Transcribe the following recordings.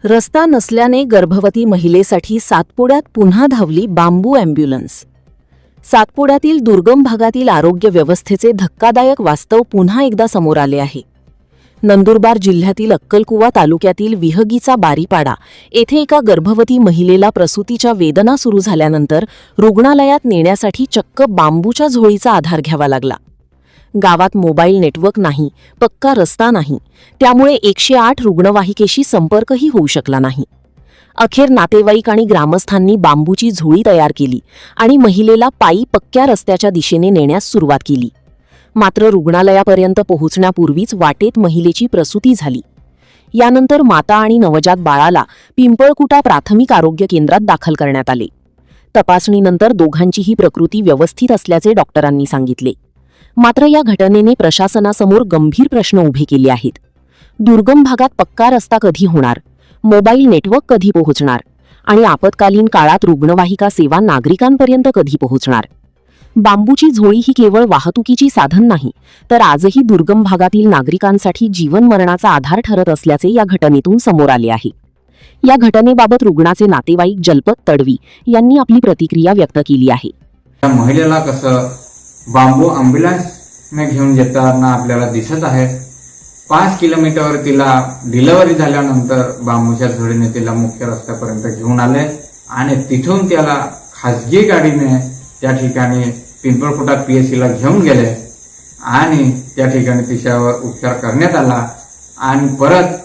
रस्ता नसल्याने गर्भवती महिलेसाठी सातपुड्यात पुन्हा धावली बांबू अँब्युलन्स। सातपुड्यातील दुर्गम भागातील आरोग्य व्यवस्थेचे धक्कादायक वास्तव पुन्हा एकदा समोर आले आहे। नंदुरबार जिल्ह्यातील अक्कलकुवा तालुक्यातील विहगीचा बारीपाडा येथे एका गर्भवती महिलेला प्रसूतीच्या वेदना सुरू झाल्यानंतर रुग्णालयात नेण्यासाठी चक्क बांबूच्या झोळीचा आधार घ्यावा लागला। गावात मोबाईल नेटवर्क नाही, पक्का रस्ता नाही, त्यामुळे 108 रुग्णवाहिकेशी संपर्कही होऊ शकला नाही। अखेर नातेवाईक आणि ग्रामस्थांनी बांबूची झोळी तयार केली आणि महिलेला पायी पक्क्या रस्त्याच्या दिशेने नेण्यास सुरुवात केली। मात्र रुग्णालयापर्यंत पोहोचण्यापूर्वीच वाटेत महिलेची प्रसूती झाली। यानंतर माता आणि नवजात बाळाला पिंपळकुटा प्राथमिक आरोग्य केंद्रात दाखल करण्यात आले। तपासणीनंतर दोघांचीही प्रकृती व्यवस्थित असल्याचे डॉक्टरांनी सांगितले। मात्र या घटनेने प्रशासनासमोर गंभीर प्रश्न उभे केले आहेत। दुर्गम भागात पक्का रस्ता कधी होणार, मोबाईल नेटवर्क कधी पोहोचणार आणि आपत्कालीन काळात रुग्णवाहिका सेवा नागरिकांपर्यंत कधी पोहोचणार? बांबूची झोळी ही केवळ वाहतुकीची साधन नाही, तर आजही दुर्गम भागातील नागरिकांसाठी जीवन मरणाचा आधार ठरत असल्याचे या घटनेतून समोर आले आहे। या घटनेबाबत रुग्णाचे नातेवाईक जलपत तडवी यांनी आपली प्रतिक्रिया व्यक्त केली आहे। महिलेला कसं बांबू अँब्युलन्सने घेऊन येताना आपल्याला दिसत आहे। 5 किलोमीटर तिला डिलिव्हरी झाल्यानंतर बांबूच्या झोळीने तिला मुख्य रस्त्यापर्यंत घेऊन आले आणि तिथून त्याला खासगी गाडीने त्या ठिकाणी पिंपळकुटा PSCला घेऊन गेले आणि त्या ठिकाणी तिच्यावर उपचार करण्यात आला आणि परत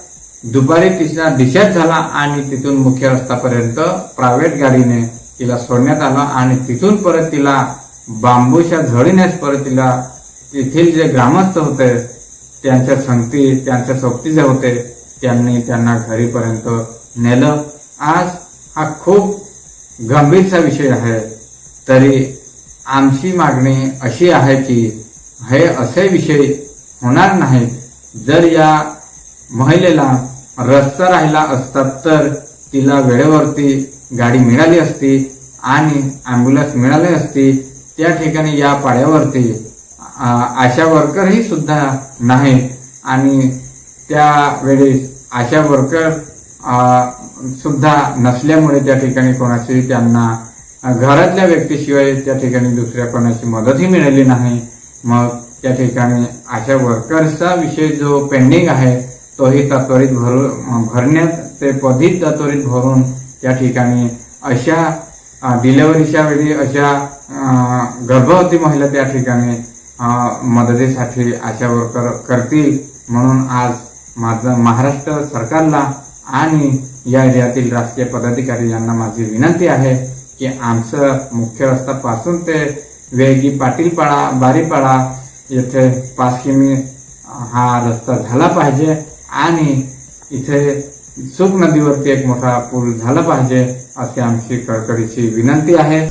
दुपारी तिचा डिस्चार्ज झाला आणि तिथून मुख्य रस्त्यापर्यंत प्रायव्हेट गाडीने तिला सोडण्यात आलं आणि तिथून परत तिला बांबूच्या झोळीनेच परत तिला येथील जे ग्रामस्थ होते त्यांच्या सोबती जे होते त्यांनी त्यांना घरीपर्यंत नेलं। आज हा खूप गंभीरचा विषय आहे, तरी आमची मागणी अशी आहे की हे असे विषय होणार नाहीत। जर या महिलेला रस्ता राहिला असता तर तिला वेळेवरती गाडी मिळाली असती आणि अँब्युलन्स मिळाली असती। त्या ठिकाणी या पाड्यावरती आशा वर्करही सुद्धा नाही आणि त्यावेळेस आशा वर्कर सुद्धा नसल्यामुळे त्या ठिकाणी कोणाची त्यांना घरातल्या व्यक्तीशिवाय त्या ठिकाणी दुसऱ्या कोणाची मदतही मिळाली नाही। मग त्या ठिकाणी आशा वर्कर्सचा विषय जो पेंडिंग आहे तोही त्वरित भरण्यात ते पदही त्वरित भरून त्या ठिकाणी अशा डिलिव्हरीच्या वेळी अशा गर्भवती महिला त्या ठिकाणी मदतीसाठी आशा वर्कर करतील म्हणून आज माझं महाराष्ट्र सरकारला आणि या एरियातील राजकीय पदाधिकारी यांना माझी विनंती आहे की आमचं मुख्य रस्त्यापासून ते वेगी पाटीलपाडा बारीपाडा येथे 5 किमी हा रस्ता झाला पाहिजे आणि इथे सूक नदीवरती एक मोठा पूल झाला पाहिजे अशी आमची कळकळीची विनंती आहे।